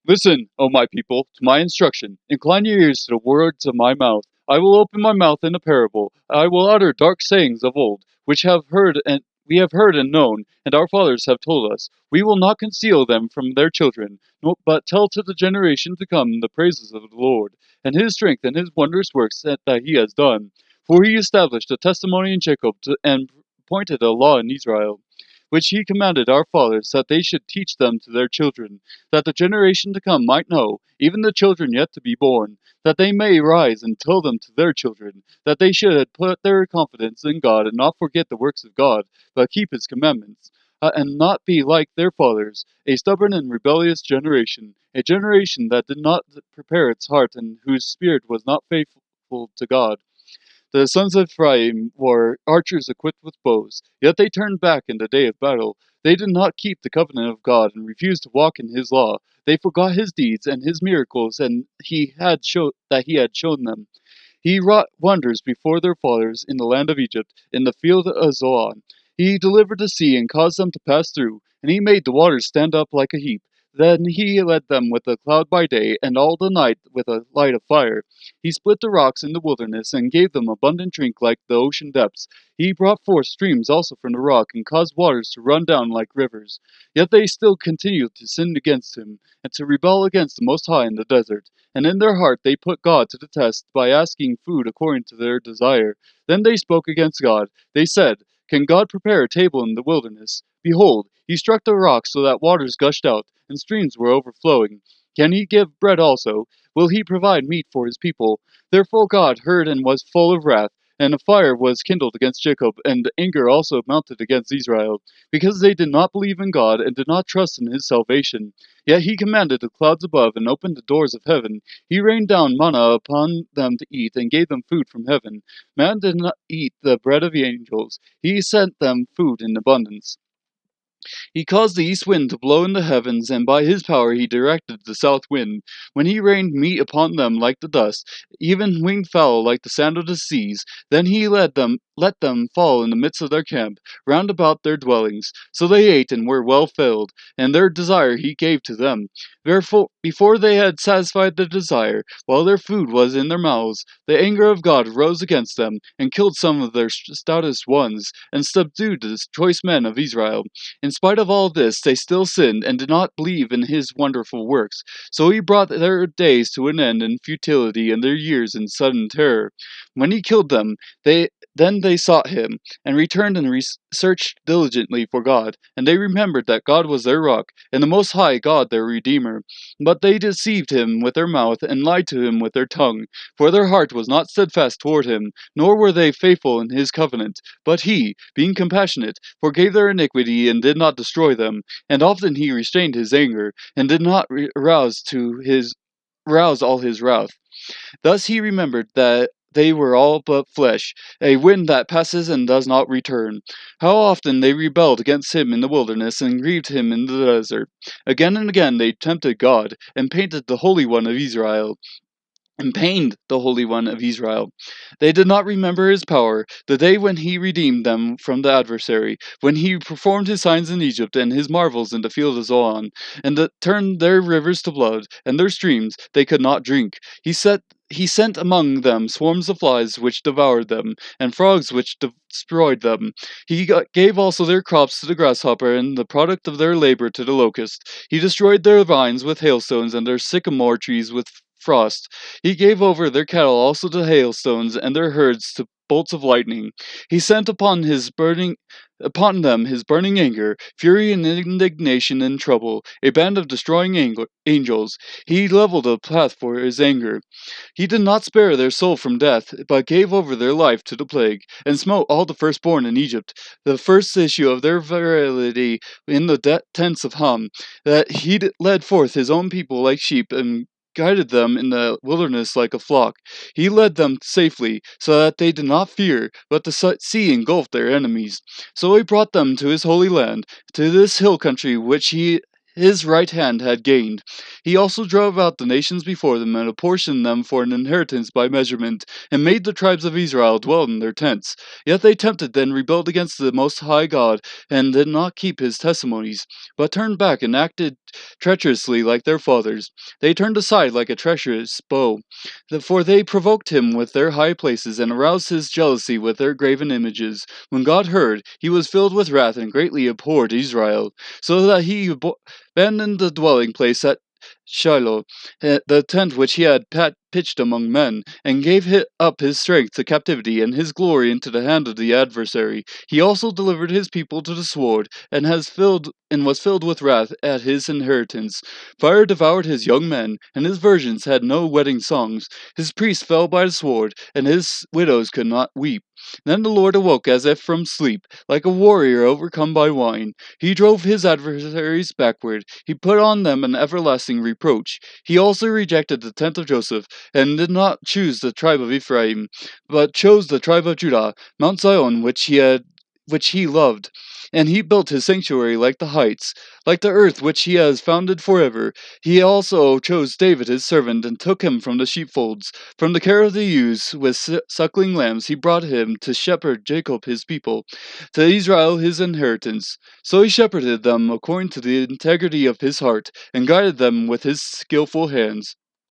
Listen, O my people, to my instruction. Incline your ears to the words of my mouth. I will open my mouth in a parable. I will utter dark sayings of old, which have heard and we have heard and known, and our fathers have told us. We will not conceal them from their children, but tell to the generation to come the praises of the Lord, and his strength and his wondrous works that he has done. For he established a testimony in Jacob and appointed a law in Israel, which he commanded our fathers that they should teach them to their children, that the generation to come might know, even the children yet to be born, that they may rise and tell them to their children, that they should put their confidence in God and not forget the works of God, but keep his commandments, and not be like their fathers, a stubborn and rebellious generation, a generation that did not prepare its heart and whose spirit was not faithful to God. The sons of Ephraim were archers equipped with bows, yet they turned back in the day of battle. They did not keep the covenant of God and refused to walk in his law. They forgot his deeds and his miracles and he had shown them. He wrought wonders before their fathers in the land of Egypt, in the field of Zoan. He delivered the sea and caused them to pass through, and he made the waters stand up like a heap. Then he led them with a cloud by day, and all the night with a light of fire. He split the rocks in the wilderness, and gave them abundant drink like the ocean depths. He brought forth streams also from the rock, and caused waters to run down like rivers. Yet they still continued to sin against him, and to rebel against the Most High in the desert. And in their heart they put God to the test by asking food according to their desire. Then they spoke against God. They said, Can God prepare a table in the wilderness? Behold, he struck the rock so that waters gushed out, and streams were overflowing. Can he give bread also? Will he provide meat for his people? Therefore God heard and was full of wrath, and a fire was kindled against Jacob, and anger also mounted against Israel, because they did not believe in God and did not trust in his salvation. Yet he commanded the clouds above and opened the doors of heaven. He rained down manna upon them to eat, and gave them food from heaven. Man did not eat the bread of the angels. He sent them food in abundance. He caused the east wind to blow in the heavens, and by his power he directed the south wind. When he rained meat upon them like the dust, even winged fowl like the sand of the seas, then he let them fall in the midst of their camp, round about their dwellings. So they ate and were well filled, and their desire he gave to them. Therefore, before they had satisfied their desire, while their food was in their mouths, the anger of God rose against them, and killed some of their stoutest ones, and subdued the choice men of Israel. In spite of all this, they still sinned and did not believe in his wonderful works. So he brought their days to an end in futility and their years in sudden terror. When he killed them, they sought him, and returned and searched diligently for God. And they remembered that God was their rock, and the Most High God their Redeemer. But they deceived him with their mouth, and lied to him with their tongue. For their heart was not steadfast toward him, nor were they faithful in his covenant. But he, being compassionate, forgave their iniquity, and did not destroy them. And often he restrained his anger, and did not rouse all his wrath. Thus he remembered that they were all but flesh, a wind that passes and does not return. How often they rebelled against him in the wilderness, and grieved him in the desert. Again and again they tempted God, and pained the Holy One of Israel. They did not remember his power, the day when he redeemed them from the adversary, when he performed his signs in Egypt and his marvels in the field of Zoan, and turned their rivers to blood, and their streams they could not drink. He sent among them swarms of flies which devoured them, and frogs which destroyed them. He gave also their crops to the grasshopper, and the product of their labor to the locust. He destroyed their vines with hailstones, and their sycamore trees with frost. He gave over their cattle also to hailstones, and their herds to bolts of lightning. He sent upon them his burning anger, fury and indignation and trouble, a band of destroying angels. He leveled a path for his anger. He did not spare their soul from death, but gave over their life to the plague, and smote all the firstborn in Egypt, the first issue of their virility in the tents of Ham, that he led forth his own people like sheep, and guided them in the wilderness like a flock. He led them safely, so that they did not fear, but the sea engulfed their enemies. So he brought them to his holy land, to this hill country which his right hand had gained. He also drove out the nations before them, and apportioned them for an inheritance by measurement, and made the tribes of Israel dwell in their tents. Yet they tempted and rebelled against the Most High God, and did not keep his testimonies, but turned back and acted treacherously like their fathers. They turned aside like a treacherous bow, for they provoked him with their high places and aroused his jealousy with their graven images. When God heard, he was filled with wrath and greatly abhorred Israel, so that he abandoned the dwelling place at Shiloh, the tent which he had pitched among men, and gave up his strength to captivity and his glory into the hand of the adversary. He also delivered his people to the sword, and was filled with wrath at his inheritance. Fire devoured his young men, and his virgins had no wedding songs. His priests fell by the sword, and his widows could not weep. Then the Lord awoke as if from sleep, like a warrior overcome by wine. He drove his adversaries backward. He put on them an everlasting reproach. He also rejected the tent of Joseph, and did not choose the tribe of Ephraim, but chose the tribe of Judah, Mount Zion, which he loved. And he built his sanctuary like the heights, like the earth which he has founded forever. He also chose David his servant, and took him from the sheepfolds. From the care of the ewes with suckling lambs he brought him to shepherd Jacob his people, to Israel his inheritance. So he shepherded them according to the integrity of his heart, and guided them with his skillful hands.